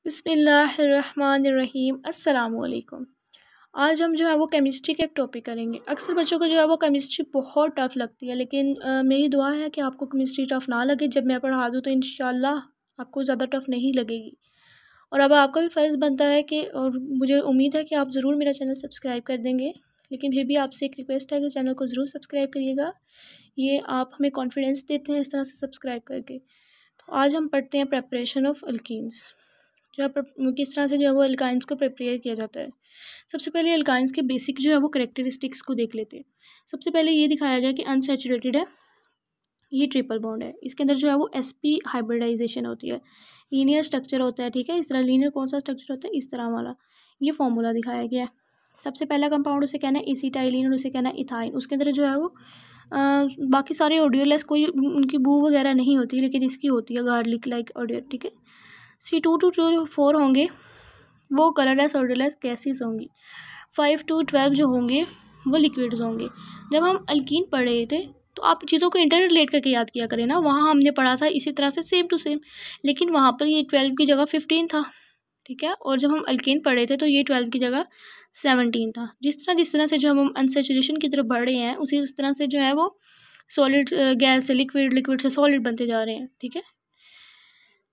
बिस्मिल्लाहिर्रहमानिर्रहीम अस्सलामुअलैकुम। आज हम जो है वो केमिस्ट्री का एक टॉपिक करेंगे। अक्सर बच्चों को जो है वो केमिस्ट्री बहुत टफ़ लगती है, लेकिन मेरी दुआ है कि आपको केमिस्ट्री टफ़ ना लगे। जब मैं पढ़ा दूँ तो इंशाल्लाह आपको ज़्यादा टफ़ नहीं लगेगी। और अब आपका भी फ़र्ज़ बनता है कि, और मुझे उम्मीद है कि आप ज़रूर मेरा चैनल सब्सक्राइब कर देंगे, लेकिन फिर भी आपसे एक रिक्वेस्ट है कि चैनल को ज़रूर सब्सक्राइब करिएगा। ये आप हमें कॉन्फिडेंस देते हैं इस तरह से सब्सक्राइब करके। तो आज हम पढ़ते हैं प्रेपरेशन ऑफ अल्कीन्स, जो है किस तरह से जो है वो अल्काइंस को प्रिपेयर किया जाता है। सबसे पहले अल्काइंस के बेसिक जो है वो करेक्टरिस्टिक्स को देख लेते हैं। सबसे पहले ये दिखाया गया कि अनसैचुरेटेड है, ये ट्रिपल बॉन्ड है, इसके अंदर जो है वो sp हाइब्रिडाइजेशन होती है, लीनियर स्ट्रक्चर होता है। ठीक है, इस तरह लीनियर कौन सा स्ट्रक्चर होता है, इस तरह वाला ये फॉर्मूला दिखाया गया है। सबसे पहला कंपाउंड उसे कहना है एसिटाइलिन और उसे कहना है इथाइन। उसके अंदर जो है वो बाकी सारे ऑडियोलेस कोई उनकी बू वगैरह नहीं होती, लेकिन इसकी होती है गार्लिक लाइक ऑडियो। ठीक है, C2 to 4 होंगे वो कलरलेस ऑर्डरलेस गैसेस होंगी। 5 to 12 जो होंगे वो लिक्विड्स होंगे। जब हम अल्कीन पढ़ रहे थे तो आप चीज़ों को इंटर रिलेट करके याद किया करें ना, वहाँ हमने पढ़ा था इसी तरह से सेम टू सेम, लेकिन वहाँ पर ये 12 की जगह 15 था। ठीक है, और जब हम अल्कीन पढ़े थे तो ये 12 की जगह 17 था। जिस तरह से जो हम अनसैचुरेशन की तरफ बढ़ रहे हैं उस तरह से जो है वो सॉलिड गैस से लिक्विड, लिक्विड से सॉलिड बनते जा रहे हैं। ठीक है,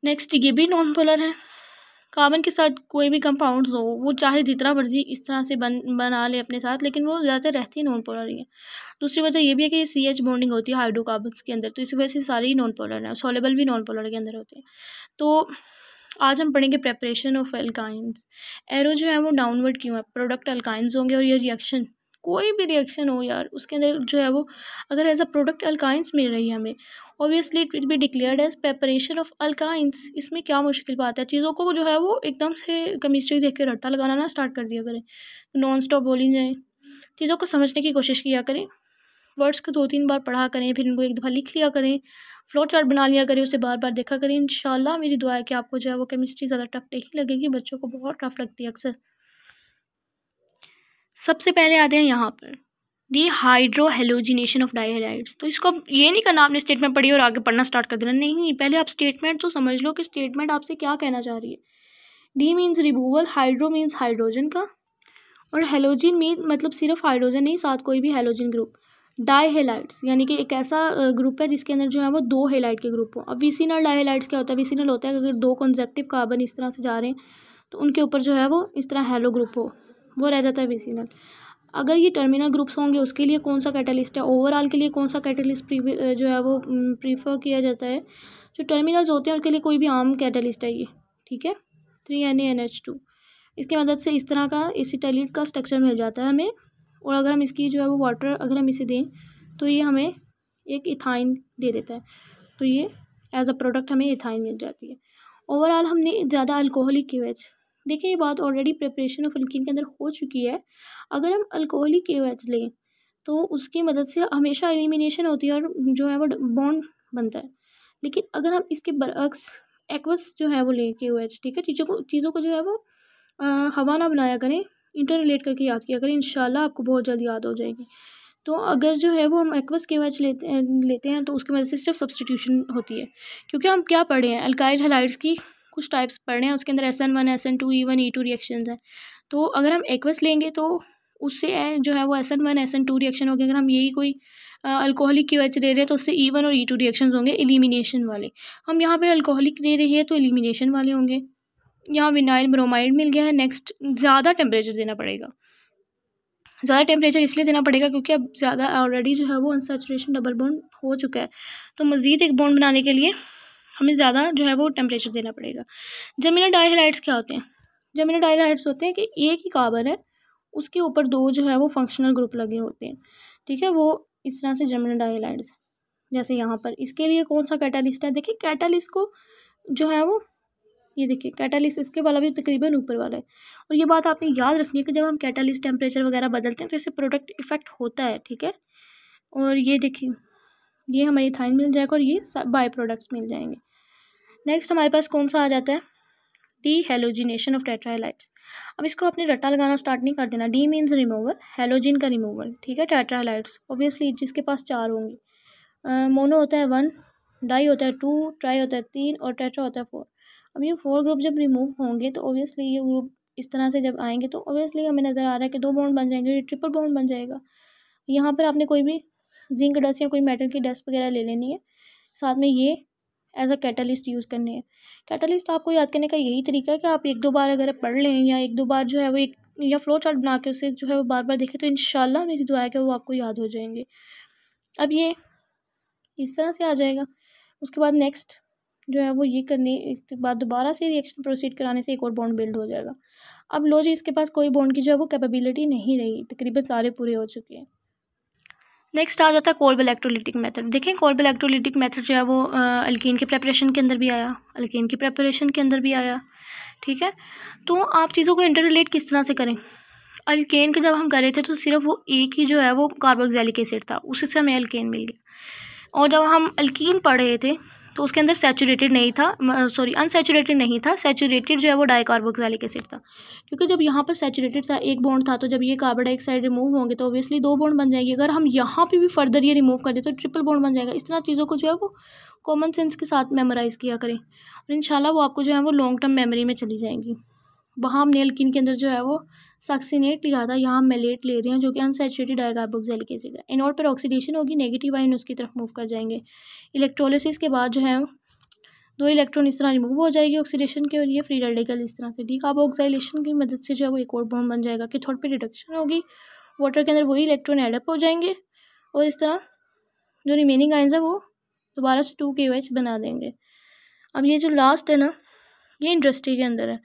नेक्स्ट ये भी नॉन पोलर है। कार्बन के साथ कोई भी कंपाउंड्स हो वो चाहे जितना मर्जी इस तरह से बना ले अपने साथ, लेकिन वो ज़्यादातर रहती है नॉन पोलर ही है। दूसरी वजह ये भी है कि CH बॉन्डिंग होती है हाइड्रोकार्बन्स के अंदर, तो इसी वजह से सारे ही नॉन पोलर हैं, सॉलेबल भी नॉन पोलर के अंदर होते हैं। तो आज हम पढ़ेंगे प्रेपरेशन ऑफ अल्काइंस। एरो जो है वो डाउनवर्ड क्यों है, प्रोडक्ट अल्काइंस होंगे, और ये रिएक्शन कोई भी रिएक्शन हो यार उसके अंदर जो है वो अगर एज अ प्रोडक्ट अल्काइंस मिल रही है हमें, obviously it will be declared as preparation of alkynes. इसमें क्या मुश्किल बात है, चीज़ों को जो है वो एकदम से केमिस्ट्री देख के रट्टा लगाना ना स्टार्ट कर दिया करें, नॉन स्टॉप बोली जाए, चीज़ों को समझने की कोशिश किया करें, वर्ड्स को 2-3 बार पढ़ा करें, फिर इनको एक दफ़ा लिख लिया करें, फ्लो चार्ट बना लिया करें, उसे बार बार देखा करें। इंशाल्लाह मेरी दुआ है कि आपको जो है वो केमिस्ट्री ज़्यादा टफ नहीं लगेगी, बच्चों को बहुत टफ लगती है अक्सर। सबसे पहले आते हैं यहाँ पर दी हाइड्रो हेलोजिनेशन ऑफ डाइहैलाइड्स। तो इसको ये नहीं करना आपने स्टेटमेंट पढ़ी और आगे पढ़ना स्टार्ट कर देना, नहीं, पहले आप स्टेटमेंट तो समझ लो कि स्टेटमेंट आपसे क्या कहना चाह रही है। D means removal, hydro means hydrogen का, और हेलोजिन मीन मतलब सिर्फ हाइड्रोजन नहीं, साथ कोई भी हेलोजन ग्रुप। डाइहैलाइड्स यानी कि एक ऐसा ग्रुप है जिसके अंदर जो है वो 2 हेलाइड के ग्रुप हो। अब विसिनल डाइहैलाइड्स क्या होता है, विसिनल होता है अगर 2 कॉन्जेक्टिव कार्बन इस तरह से जा रहे हैं तो उनके ऊपर जो है वो इस तरह हेलो ग्रुप हो, वो रह जाता है विसिनल। अगर ये टर्मिनल ग्रुप्स होंगे उसके लिए कौन सा कैटलिस्ट है, ओवरऑल के लिए कौन सा कैटलिस्ट जो है वो प्रीफर किया जाता है, जो टर्मिनल्स होते हैं उनके लिए कोई भी आम कैटलिस्ट है ये। ठीक है, 3NaNH2, इसकी मदद से इस तरह का एसिटाइलिन का स्ट्रक्चर मिल जाता है हमें, और अगर हम इसकी जो है वो वाटर अगर हम इसे दें तो ये हमें एक इथाइन दे देता है, तो ये एज अ प्रोडक्ट हमें इथाइन मिल जाती है। ओवरऑल हमने ज़्यादा अल्कोहलिक KOH, देखिए ये बात ऑलरेडी प्रिपरेशन ऑफ अल्कीन के अंदर हो चुकी है। अगर हम अल्कोहलिक KOH लें तो उसकी मदद से हमेशा एलिमिनेशन होती है और जो है वो बॉन्ड बनता है, लेकिन अगर हम इसके बरअक्स एक्वस जो है वो लें KOH, ठीक है, चीज़ों को जो है वो हवा ना बनाया करें, इंटर रिलेट करके याद किया करें, इंशाल्लाह आपको बहुत जल्दी याद हो जाएगी। तो अगर जो है वो हम एक्वस KOH लेते हैं तो उसकी वजह से सिर्फ सब्सटीट्यूशन होती है, क्योंकि हम क्या पढ़े हैं, अल्काइल हैलाइड्स की कुछ टाइप्स पढ़ रहे हैं, उसके अंदर SN1 SN2 E1 E2 reactions हैं। तो अगर हम एक्वस लेंगे तो उससे जो है वो SN1 SN2 रिएक्शन होगी। अगर हम यही कोई अल्कोहलिक KOH ले रहे हैं तो उससे E1 और E2 रिएक्शन होंगे एलिमिनेशन वाले। हम यहाँ पर अल्कोहलिक ले रहे हैं तो एलिमिनेशन वाले होंगे। यहाँ विनाइल ब्रोमाइड मिल गया है। नेक्स्ट, ज़्यादा टेम्परेचर देना पड़ेगा। ज़्यादा टेम्परेचर इसलिए देना पड़ेगा क्योंकि अब ज़्यादा ऑलरेडी जो है वो अनसैचुरेशन डबल बॉन्ड हो चुका है, तो मज़ीद एक बॉन्ड बनाने के लिए हमें ज़्यादा जो है वो टेम्परेचर देना पड़ेगा। जर्मिनल डाइहैलाइड्स क्या होते हैं, जर्मिनल डाइहैलाइड्स होते हैं कि एक ही कार्बन है उसके ऊपर 2 जो है वो फंक्शनल ग्रुप लगे होते हैं। ठीक है, वो इस तरह से जर्मिनल डाइहैलाइड्स, जैसे यहाँ पर इसके लिए कौन सा कैटालिस्ट है, देखिए कैटालिस्ट को जो है वो ये देखिए कैटालिस्ट इसके वाला भी तकरीबन ऊपर वाला है। और ये बात आपने याद रखनी है कि जब हम कैटालिस्ट टेम्परेचर वगैरह बदलते हैं तो इससे प्रोडक्ट इफेक्ट होता है। ठीक है, और ये देखिए ये हमें इथाइन मिल जाएगा और ये बाय प्रोडक्ट्स मिल जाएंगे। नेक्स्ट हमारे पास कौन सा आ जाता है, डी हेलोजिनेशन ऑफ टेट्राहैलाइड्स। अब इसको अपने रट्टा लगाना स्टार्ट नहीं कर देना। डी मीन्स रिमूवल, हेलोजिन का रिमूवल। ठीक है, टेट्राहैलाइड्स ऑब्वियसली जिसके पास 4 होंगे, मोनो होता है 1, डाई होता है 2, ट्राई होता है 3 और टेट्रा होता है 4। अब ये 4 ग्रुप जब रिमूव होंगे तो ऑब्वियसली ये ग्रुप इस तरह से जब आएंगे तो ऑब्वियसली हमें नज़र आ रहा है कि 2 बॉन्ड बन जाएंगे, ट्रिपल बॉन्ड बन जाएगा। यहाँ पर आपने कोई भी जिंक डस्ट या कोई मेटल की डस्ट वगैरह ले लेनी है, साथ में ये एज अ कैटलिस्ट यूज़ करने हैं। कैटलिस्ट आपको याद करने का यही तरीका है कि आप 1-2 बार अगर पढ़ लें या 1-2 बार जो है वो एक या फ्लो चार्ट बना के उसे जो है वो बार बार देखें तो इंशाल्लाह मेरी दुआ है कि वो आपको याद हो जाएंगे। अब ये इस तरह से आ जाएगा। उसके बाद नेक्स्ट जो है वो ये करने के बाद दोबारा से रिएक्शन प्रोसीड कराने से एक और बॉन्ड बिल्ड हो जाएगा। अब लो जी, इसके पास कोई बॉन्ड की जो है वो कैपेबिलिटी नहीं रही, तकरीबन सारे पूरे हो चुके हैं। नेक्स्ट आ जाता है कोल्ब इलेक्ट्रोलिटिक मेथड। देखें कोल्ब इलेक्ट्रोलिटिक मेथड जो है वो अल्कीन के प्रेपरेशन के अंदर भी आया, अल्कीन की प्रेपरेशन के अंदर भी आया, ठीक है। तो आप चीज़ों को इंटर रिलेट किस तरह से करें। अल्केन के जब हम कर रहे थे तो सिर्फ वो एक ही जो है वो कार्बोक्सिलिक एसिड था, उसी से हमें अल्केन मिल गया। और जब हम अल्कीन पढ़ रहे थे तो उसके अंदर सैचुरेटेड नहीं था, सॉरी अनसैचुरेटेड नहीं था, सैचुरेटेड जो है वो डाइकार्बोक्सिलिक एसिड था। क्योंकि जब यहाँ पर सैचुरेटेड था, एक बॉन्ड था, तो जब ये कार्बन डाइऑक्साइड रिमूव होंगे तो ऑब्वियसली 2 बॉन्ड बन जाएंगे। अगर हम यहाँ पे भी फर्दर ये रिमूव कर दे तो ट्रिपल बॉन्ड बन जाएगा। इस तरह चीज़ों को जो है वो कॉमन सेंस के साथ मेमोराइज़ किया करें और इंशाल्लाह वो आपको जो है वो लॉन्ग टर्म मेमोरी में चली जाएंगी। वहाँ हमने अल्कीन के अंदर जो है वो सक्सिनेट लिया था, यहाँ हम मेलेट ले रहे हैं जो कि अनसैचुरेटेड डाइकार्बोक्सिलिक एसिड है। एनोड पर ऑक्सीडेशन होगी, नेगेटिव आयन उसकी तरफ मूव कर जाएंगे। इलेक्ट्रोलिसिस के बाद जो है 2 इलेक्ट्रॉन इस तरह रिमूव हो जाएगी ऑक्सीडेशन के, और ये फ्री रेडिकल इस तरह से डीकार्बोक्सिलेशन की मदद से जो है वो एक और बॉन्ड बन जाएगा। कैथोड पे रिडक्शन होगी, वाटर के अंदर वही इलेक्ट्रॉन एडअप हो जाएंगे और इस तरह जो रिमेनिंग आयंस है वो दोबारा से 2KOH बना देंगे। अब ये जो लास्ट है ना, ये इंडस्ट्री के अंदर है,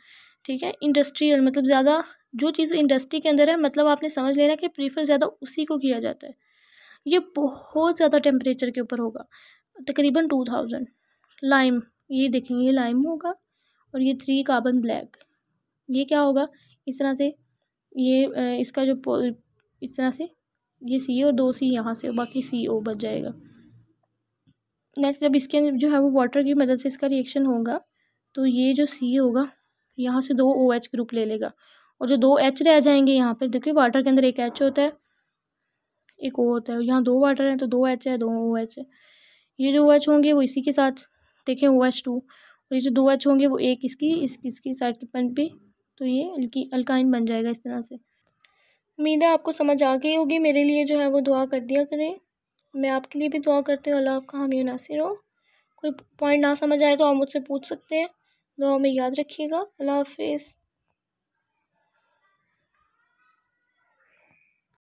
ठीक है। इंडस्ट्रियल मतलब ज़्यादा जो चीज़ इंडस्ट्री के अंदर है, मतलब आपने समझ लेना कि प्रीफर ज़्यादा उसी को किया जाता है। ये बहुत ज़्यादा टेम्परेचर के ऊपर होगा, तकरीबन 2000। लाइम, ये देखेंगे ये लाइम होगा और ये 3 कार्बन ब्लैक, ये क्या होगा इस तरह से, ये इसका जो इस तरह से ये C और 2 C यहाँ से, बाकी CO बच जाएगा। नेक्स्ट जब इसके अंदर जो है वो वाटर की मदद से इसका रिएक्शन होगा तो ये जो C होगा यहाँ से 2 OH ग्रुप ले लेगा और जो 2 H रह जाएंगे यहाँ पर। देखिए वाटर के अंदर एक H होता है, एक O होता है, यहाँ 2 वाटर हैं तो 2 H है, 2 OH है। ये जो OH होंगे वो इसी के साथ देखें OH2, और ये जो 2 H होंगे वो एक इसकी साइड के पन पे, तो ये अल्काइन बन जाएगा इस तरह से। उम्मीद है आपको समझ आ गई होगी। मेरे लिए जो है वो दुआ कर दिया करें, मैं आपके लिए भी दुआ करती हूँ। अल्लाह आपका हामी नासिर हो। कोई पॉइंट ना समझ आए तो आप मुझसे पूछ सकते हैं। दुआ में याद रखिएगा। अल्लाह हाफिज़।